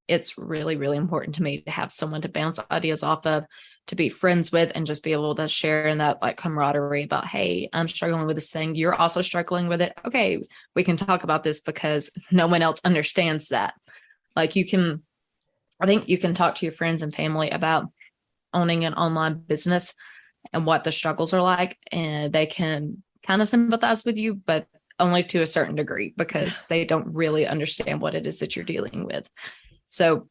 it's really, really important to me to have someone to bounce ideas off of, to be friends with, and just be able to share in that like camaraderie about, hey, I'm struggling with this thing. You're also struggling with it. Okay, we can talk about this because no one else understands that. Like I think you can talk to your friends and family about owning an online business and what the struggles are like, and they can kind of sympathize with you, but only to a certain degree because they don't really understand what it is that you're dealing with. So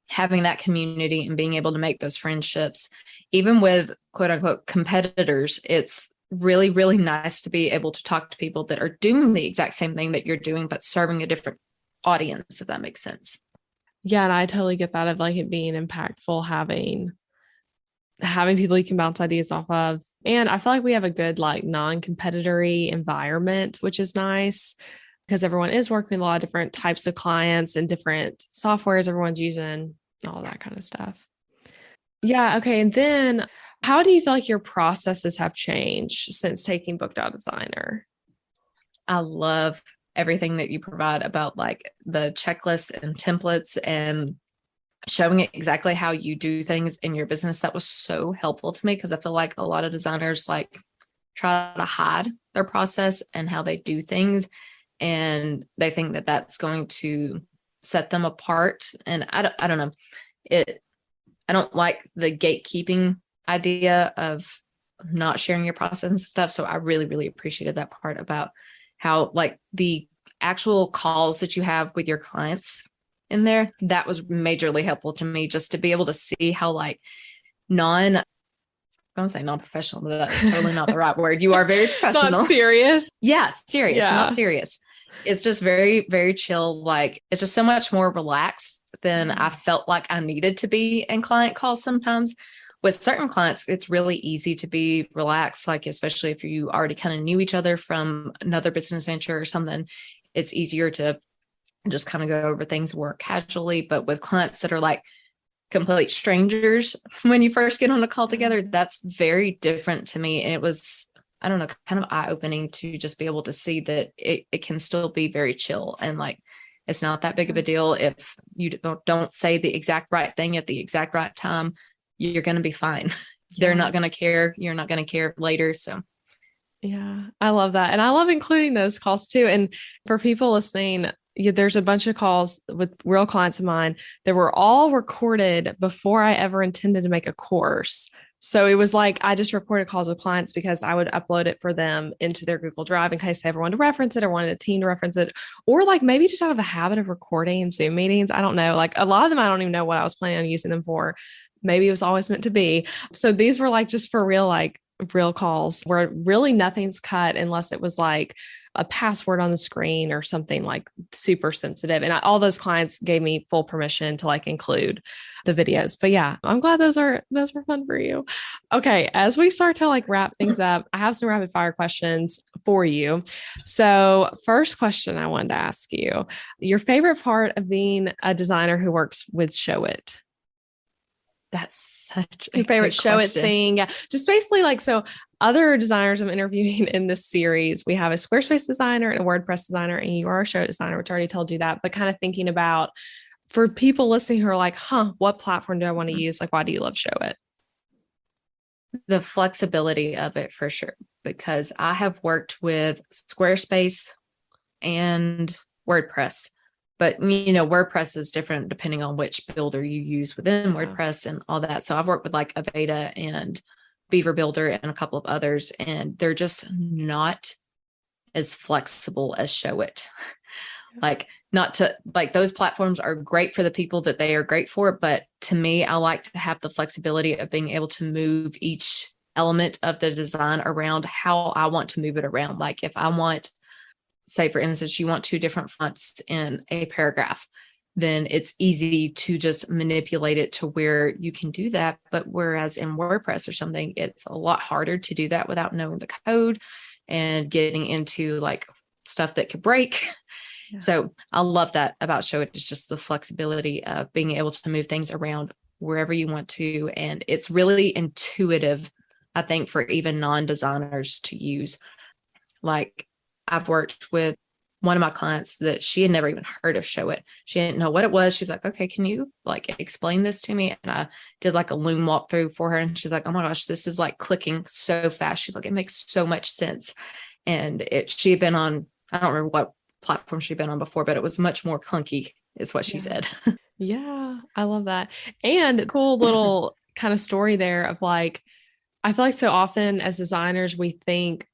having that community and being able to make those friendships, even with quote unquote competitors, it's really, really nice to be able to talk to people that are doing the exact same thing that you're doing, but serving a different audience, if that makes sense. Yeah. And I totally get that of like it being impactful, having people you can bounce ideas off of. And I feel like we have a good like non-competitory environment, which is nice because everyone is working with a lot of different types of clients and different softwares everyone's using, all that kind of stuff. Yeah. Okay. And then how do you feel like your processes have changed since taking Booked Out Designer? I love everything that you provide about like the checklists and templates and showing exactly how you do things in your business. That was so helpful to me because I feel like a lot of designers like try to hide their process and how they do things, and they think that that's going to set them apart. And I don't know. I don't like the gatekeeping idea of not sharing your process and stuff. So I really, really appreciated that part about how like the actual calls that you have with your clients in there, that was majorly helpful to me, just to be able to see how like I'm going to say non-professional, but that's totally not the right word. You are very professional. Not serious. Yeah, serious, Yeah. not serious. It's just very, very chill. Like it's just so much more relaxed than I felt like I needed to be in client calls sometimes. With certain clients, it's really easy to be relaxed, like especially if you already kind of knew each other from another business venture or something, it's easier to just kind of go over things more casually. But with clients that are like complete strangers, when you first get on a call together, that's very different to me. And it was, I don't know, kind of eye-opening to just be able to see that it can still be very chill. And like, it's not that big of a deal if you don't say the exact right thing at the exact right time. You're going to be fine. Yes. They're not going to care. You're not going to care later. So Yeah, I love that. And I love including those calls too. And for people listening, there's a bunch of calls with real clients of mine that were all recorded before I ever intended to make a course. So it was like I just recorded calls with clients because I would upload it for them into their Google Drive in case they ever wanted to reference it or wanted a team to reference it, or like maybe just out of a habit of recording Zoom meetings. I don't know. Like a lot of them, I don't even know what I was planning on using them for. Maybe it was always meant to be. So these were like just for real, like real calls where really nothing's cut unless it was like a password on the screen or something like super sensitive. And all those clients gave me full permission to like include the videos. But yeah, I'm glad those were fun for you. Okay, as we start to like wrap things up, I have some rapid fire questions for you. So, first question I wanted to ask you, your favorite part of being a designer who works with Show It? That's such a Your favorite good Show It question. thing. Yeah. Just basically like, so other designers I'm interviewing in this series, we have a Squarespace designer and a WordPress designer, and you are a Show It designer, which I already told you that, but kind of thinking about for people listening who are like, what platform do I want to use? Like, why do you love Show It? The flexibility of it for sure, because I have worked with Squarespace and WordPress. But, WordPress is different depending on which builder you use within WordPress and all that. So I've worked with like Aveda and Beaver Builder and a couple of others, and they're just not as flexible as Show It. Like, not to like, those platforms are great for the people that they are great for. But to me, I like to have the flexibility of being able to move each element of the design around how I want to move it around. Like if I want, say, for instance, you want two different fonts in a paragraph, then it's easy to just manipulate it to where you can do that. But whereas in WordPress or something, it's a lot harder to do that without knowing the code and getting into like stuff that could break. Yeah. So I love that about Show It. It's just the flexibility of being able to move things around wherever you want to. And it's really intuitive, I think, for even non-designers to use. Like, I've worked with one of my clients that she had never even heard of Show It. She didn't know what it was. She's like, okay, can you like explain this to me? And I did like a Loom walkthrough for her. And she's like, oh my gosh, this is like clicking so fast. She's like, it makes so much sense. And she had been on, I don't remember what platform she'd been on before, but it was much more clunky is what she said. Yeah, I love that. And cool little kind of story there of like, I feel like so often as designers, we think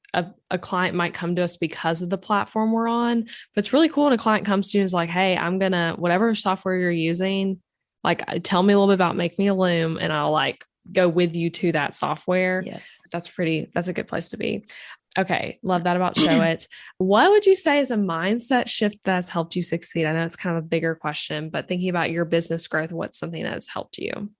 a client might come to us because of the platform we're on, but it's really cool when a client comes to you and is like, hey, I'm gonna, whatever software you're using, like tell me a little bit about Make Me a Loom and I'll like go with you to that software. Yes. That's a good place to be. Okay. Love that about Show It. What would you say is a mindset shift that has helped you succeed? I know it's kind of a bigger question, but thinking about your business growth, what's something that has helped you?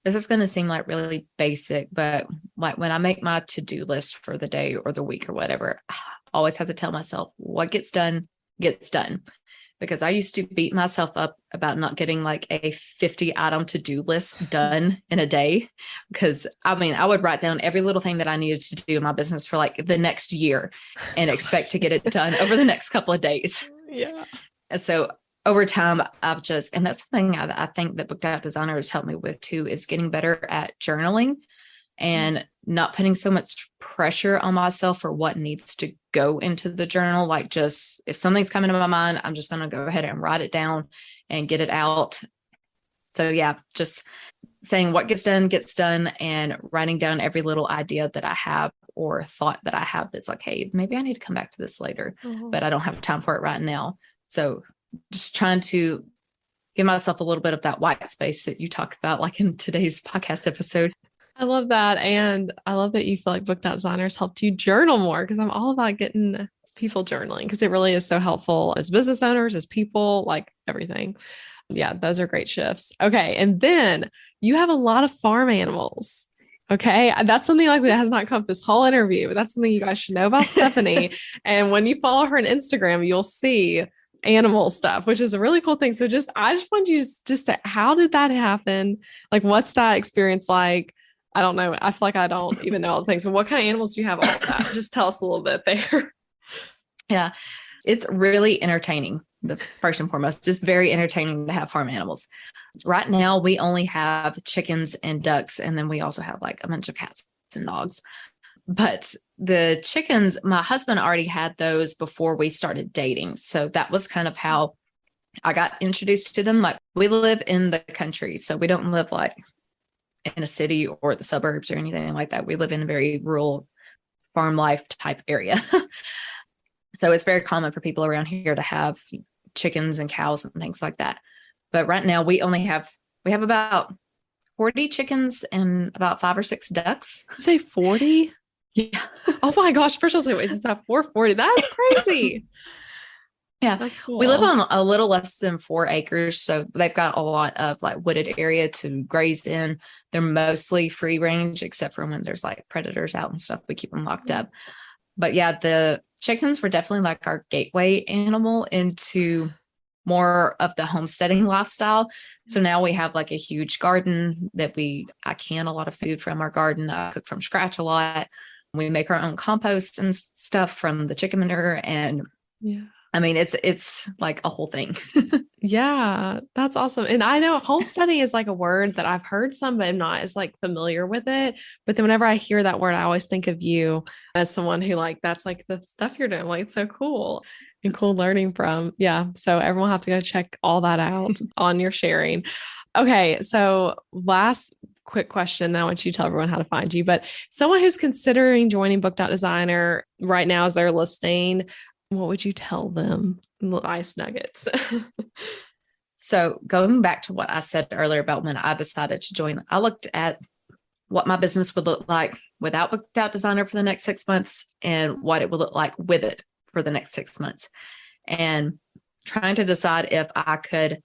This is going to seem like really basic, but like when I make my to-do list for the day or the week or whatever, I always have to tell myself what gets done, because I used to beat myself up about not getting like a 50 item to-do list done in a day. Because I would write down every little thing that I needed to do in my business for like the next year and expect to get it done over the next couple of days. Yeah. And so over time, and that's something I think that Booked Out Designer has helped me with too, is getting better at journaling and not putting so much pressure on myself for what needs to go into the journal. Like just, if something's coming to my mind, I'm just going to go ahead and write it down and get it out. So yeah, just saying what gets done and writing down every little idea that I have or thought that I have that's like, hey, maybe I need to come back to this later, but I don't have time for it right now. So just trying to give myself a little bit of that white space that you talked about, like in today's podcast episode. I love that. And I love that you feel like Booked Out Designers helped you journal more, because I'm all about getting people journaling because it really is so helpful as business owners, as people, like everything. Yeah, those are great shifts. Okay. And then you have a lot of farm animals. Okay. That's something like that has not come up this whole interview, but that's something you guys should know about Stephanie. And when you follow her on Instagram, you'll see animal stuff, which is a really cool thing. So I just want you to just say, how did that happen? Like, what's that experience like? I don't know. I feel like I don't even know all the things. So what kind of animals do you have? All of that? Just tell us a little bit there. Yeah, it's really entertaining. The first and foremost, it's very entertaining to have farm animals. Right now, we only have chickens and ducks, and then we also have like a bunch of cats and dogs. But the chickens, my husband already had those before we started dating. So that was kind of how I got introduced to them. Like, we live in the country, so we don't live like in a city or the suburbs or anything like that. We live in a very rural farm life type area. So it's very common for people around here to have chickens and cows and things like that. But right now we have about 40 chickens and about 5 or 6 ducks. You say 40? Yeah. Oh my gosh. First I was like, wait, is that 440? That's crazy. Yeah. That's cool. We live on a little less than 4 acres. So they've got a lot of like wooded area to graze in. They're mostly free range, except for when there's like predators out and stuff. We keep them locked up. But yeah, the chickens were definitely like our gateway animal into more of the homesteading lifestyle. So now we have like a huge garden that I can a lot of food from our garden. I cook from scratch a lot. We make our own compost and stuff from the chicken manure. And yeah, I mean, it's like a whole thing. Yeah, that's awesome. And I know homesteading is like a word that I've heard some, but I'm not as like familiar with it. But then whenever I hear that word, I always think of you as someone who like, that's like the stuff you're doing. Like, it's so cool and cool learning from. Yeah. So everyone will have to go check all that out on your sharing. Okay. So last quick question. Then I want you to tell everyone how to find you, but someone who's considering joining Booked Out Designer right now as they're listening, what would you tell them? Little ice nuggets. So going back to what I said earlier about when I decided to join, I looked at what my business would look like without Booked Out Designer for the next 6 months and what it would look like with it for the next 6 months. And trying to decide if I could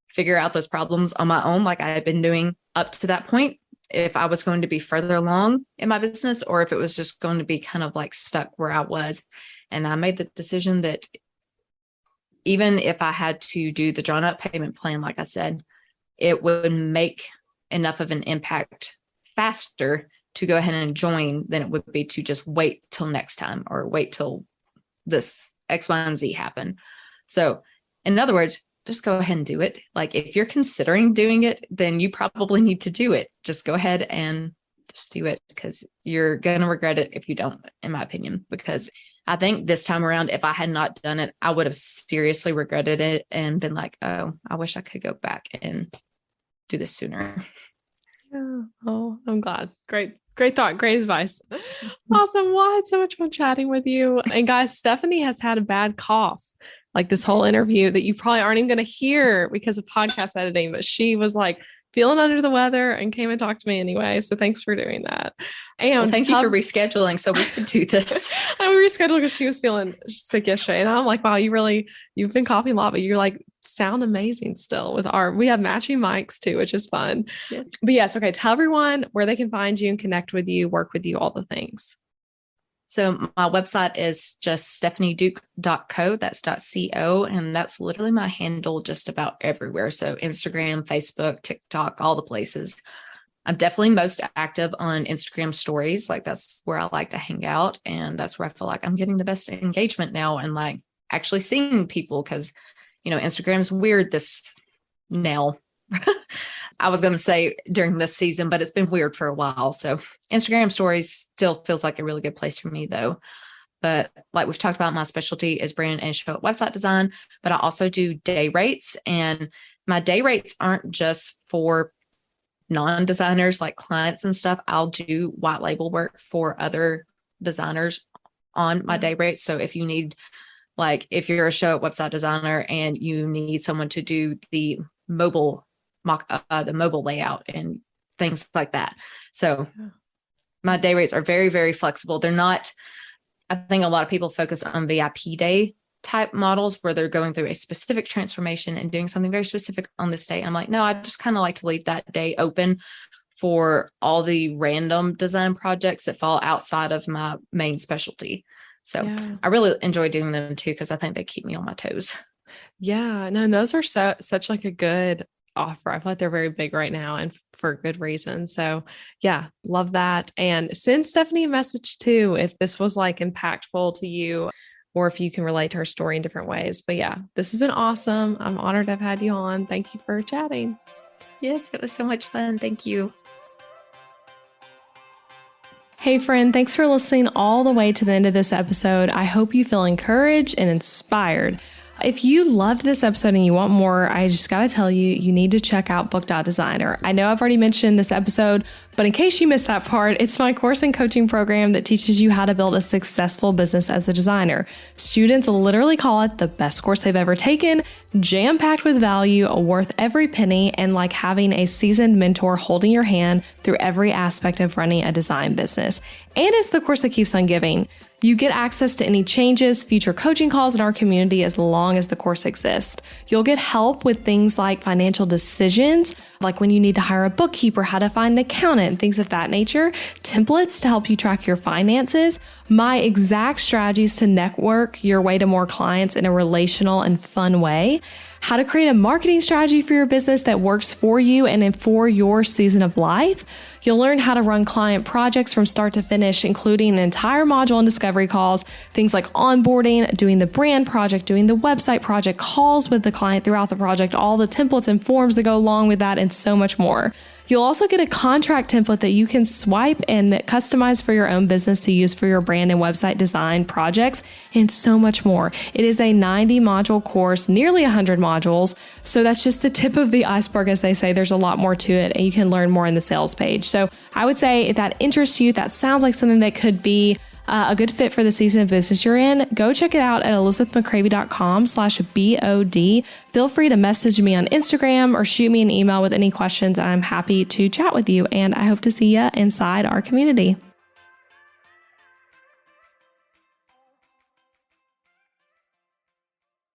figure out those problems on my own, like I had been doing up to that point, if I was going to be further along in my business or if it was just going to be kind of like stuck where I was. And I made the decision that even if I had to do the drawn up payment plan, like I said, it would make enough of an impact faster to go ahead and join than it would be to just wait till next time or wait till this X, Y, and Z happen. So in other words, just go ahead and do it. Like if you're considering doing it, then you probably need to do it. Just go ahead and just do it because you're going to regret it if you don't, in my opinion, because I think this time around, if I had not done it, I would have seriously regretted it and been like, oh, I wish I could go back and do this sooner. Yeah. Oh, I'm glad. Great thought. Great advice. Awesome. Well, I had so much fun chatting with you. And guys, Stephanie has had a bad cough like this whole interview that you probably aren't even going to hear because of podcast editing, but she was like feeling under the weather and came and talked to me anyway. So thanks for doing that. And thank you for rescheduling so we could do this. I rescheduled because she was feeling sick yesterday. And I'm like, wow, you've been coughing a lot, but you're like, sound amazing still we have matching mics too, which is fun. Yes. But yes. Okay. Tell everyone where they can find you and connect with you, work with you, all the things. So my website is just stephanieduke.co. That's .co. And that's literally my handle just about everywhere. So Instagram, Facebook, TikTok, all the places. I'm definitely most active on Instagram stories. Like that's where I like to hang out. And that's where I feel like I'm getting the best engagement now and like actually seeing people because, Instagram's weird this now. I was going to say during this season, but it's been weird for a while. So Instagram stories still feels like a really good place for me though. But like we've talked about, my specialty is brand and show up website design, but I also do day rates, and my day rates aren't just for non-designers like clients and stuff. I'll do white label work for other designers on my day rates. So if you need, like if you're a show up website designer and you need someone to do the mobile layout and things like that. So my day rates are very, very flexible. They're not, I think a lot of people focus on VIP day type models where they're going through a specific transformation and doing something very specific on this day. And I'm like, no, I just kind of like to leave that day open for all the random design projects that fall outside of my main specialty. So I really enjoy doing them too, because I think they keep me on my toes. Yeah, no, and those are such like a good offer. I feel like they're very big right now and for good reason. So yeah, love that. And send Stephanie a message too, if this was like impactful to you or if you can relate to her story in different ways. But yeah, this has been awesome. I'm honored to have had you on. Thank you for chatting. Yes, it was so much fun. Thank you. Hey friend, thanks for listening all the way to the end of this episode. I hope you feel encouraged and inspired. If you loved this episode and you want more, I just got to tell you, you need to check out Book.Designer. I know I've already mentioned this episode, but in case you missed that part, it's my course and coaching program that teaches you how to build a successful business as a designer. Students literally call it the best course they've ever taken, jam-packed with value, worth every penny, and like having a seasoned mentor holding your hand through every aspect of running a design business. And it's the course that keeps on giving. You get access to any changes, future coaching calls in our community as long as the course exists. You'll get help with things like financial decisions, like when you need to hire a bookkeeper, how to find an accountant, things of that nature, templates to help you track your finances, my exact strategies to network your way to more clients in a relational and fun way, how to create a marketing strategy for your business that works for you and for your season of life. You'll learn how to run client projects from start to finish, including an entire module and discovery calls, things like onboarding, doing the brand project, doing the website project, calls with the client throughout the project, all the templates and forms that go along with that, and so much more. You'll also get a contract template that you can swipe and customize for your own business to use for your brand and website design projects, and so much more. It is a 90 module course, nearly 100 modules. So that's just the tip of the iceberg, as they say. There's a lot more to it, and you can learn more in the sales page. So I would say if that interests you, that sounds like something that could be a good fit for the season of business you're in, go check it out at elizabethmccravey.com/BOD. Feel free to message me on Instagram or shoot me an email with any questions. I'm happy to chat with you, and I hope to see you inside our community.